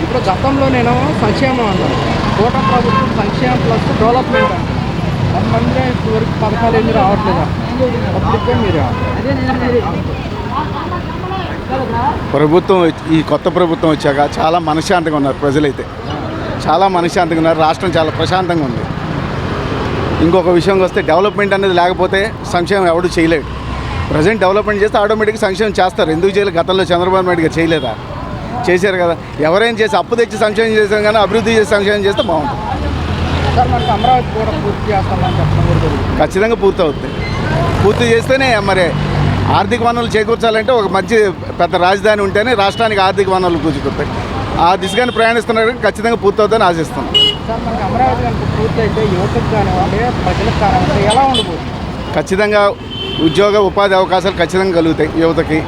ఇప్పుడు గతంలో నేను సంక్షేమం అన్నాను. కూటమి ప్రభుత్వం సంక్షేమం ప్లస్ డెవలప్మెంట్ అంటారు. కొంతమంది ఇప్పటివరకు పథకాలు ఏమి రావట్లేదు. అప్పటికే మీరు ప్రభుత్వం ఈ కొత్త ప్రభుత్వం వచ్చాక చాలా మనశ్శాంతంగా ఉన్నారు ప్రజలైతే. చాలా మనశ్శాంతంగా ఉన్నారు. రాష్ట్రం చాలా ప్రశాంతంగా ఉంది. ఇంకొక విషయంకి వస్తే డెవలప్మెంట్ అనేది లేకపోతే సంక్షేమం ఎవడు చేయలేడు. ప్రజెంట్ డెవలప్మెంట్ చేస్తే ఆటోమేటిక్గా సంక్షేమం చేస్తారు. ఎందుకు చేయలేదు? గతంలో చంద్రబాబు నాయుడు గారు చేయలేదా? చేశారు కదా. ఎవరైనా చేసి అప్పు తెచ్చి సంక్షేమం చేశాం కానీ అభివృద్ధి చేసి సంక్షేమం చేస్తే బాగుంటుంది. సార్ మనకి అమరావతి కూడా పూర్తి చేస్తామని చెప్పడం కూడా జరుగుతుంది. ఖచ్చితంగా పూర్తి అవుతుంది. పూర్తి చేస్తేనే మరి ఆర్థిక వనరులు చేకూర్చాలంటే ఒక మంచి పెద్ద రాజధాని ఉంటేనే రాష్ట్రానికి ఆర్థిక వనరులు కూర్చుకుంటాయి. ఆ దిశగానే ప్రయాణిస్తున్నారు. ఖచ్చితంగా పూర్తవుతుందని ఆశిస్తున్నాం. సార్ మనకి అమరావతి కనుక పూర్తి అయితే యువతకు కానివ్వండి, ప్రజలకు కానివ్వండి ఎలా ఉండబోతుంది? ఖచ్చితంగా ఉద్యోగ ఉపాధి అవకాశాలు ఖచ్చితంగా కలుగుతాయి. యువతకి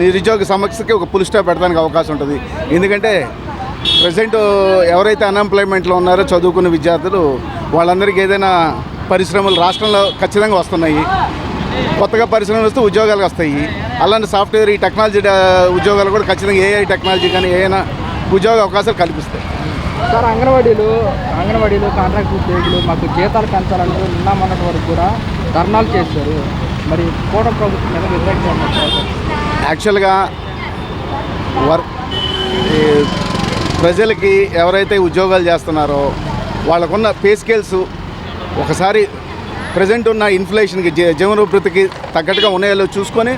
నిరుద్యోగ సమస్యకి ఒక ఫుల్ స్టాప్ పెట్టడానికి అవకాశం ఉంటుంది. ఎందుకంటే ప్రజెంట్ ఎవరైతే అన్ఎంప్లాయ్మెంట్లో ఉన్నారో చదువుకున్న విద్యార్థులు వాళ్ళందరికీ ఏదైనా పరిశ్రమలు రాష్ట్రంలో ఖచ్చితంగా వస్తున్నాయి. కొత్తగా పరిశ్రమలు వస్తే ఉద్యోగాలు వస్తాయి. అలాంటి సాఫ్ట్వేర్ ఈ టెక్నాలజీ ఉద్యోగాలు కూడా ఖచ్చితంగా ఏఐ టెక్నాలజీ కానీ ఏదైనా ఉద్యోగ అవకాశాలు కల్పిస్తాయి. సార్ అంగన్వాడీలు కాంట్రాక్ట్ ఉద్యోగులు మాకు జీతాలు పెంచాలంటూ నిన్నమన్నటి వరకు కూడా ధర్నాలు చేశారు. మరి కూటమి ప్రభుత్వం మీద వ్యతిరేకంగా యాక్చువల్గా ప్రజలకి ఎవరైతే ఉద్యోగాలు చేస్తున్నారో వాళ్ళకున్న పే స్కేల్స్ ఒకసారి ప్రజెంట్ ఉన్న ఇన్ఫ్లేషన్కి జీవనోభృతికి తగ్గట్టుగా ఉన్నాయో చూసుకొని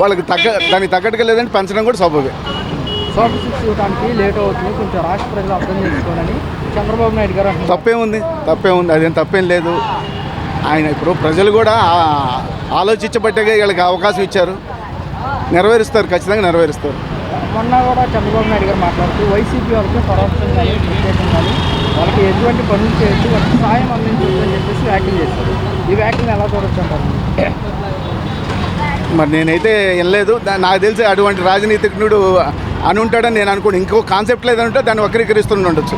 వాళ్ళకి దానికి తగ్గట్టుగా లేదంటే పెంచడం కూడా స్వభావే. సోషల్ సిక్స్ ఇవ్వడానికి లేట్ అవుతుంది, కొంచెం రాష్ట్ర ప్రజలు అర్థం చేసుకోవాలని చంద్రబాబు నాయుడు గారు తప్పేముంది? అదేం తప్పేం లేదు. ఆయన ఇప్పుడు ప్రజలు కూడా ఆలోచించబట్టేగా వీళ్ళకి అవకాశం ఇచ్చారు. నెరవేరుస్తారు, ఖచ్చితంగా నెరవేరుస్తారు. మొన్న కూడా చంద్రబాబు నాయుడు గారు మాట్లాడుతూ వైసీపీ వాళ్ళకి పరోక్షం కానీ ప్రత్యేకం కానీ వాళ్ళకి ఎటువంటి పనులు చేయొచ్చు, వాళ్ళకి సాయం అందించవచ్చు అని చెప్పేసి వ్యాఖ్యలు చేస్తారు. ఈ వ్యాఖ్యలను ఎలా చూడొచ్చు అంటారు? మరి నేనైతే వినలేదు. నాకు తెలిసి అటువంటి రాజనీతిజ్ఞుడు అని ఉంటాడని నేను అనుకోండి. ఇంకో కాన్సెప్ట్ లేదంటే దాన్ని వక్రీకరిస్తూ ఉండొచ్చు.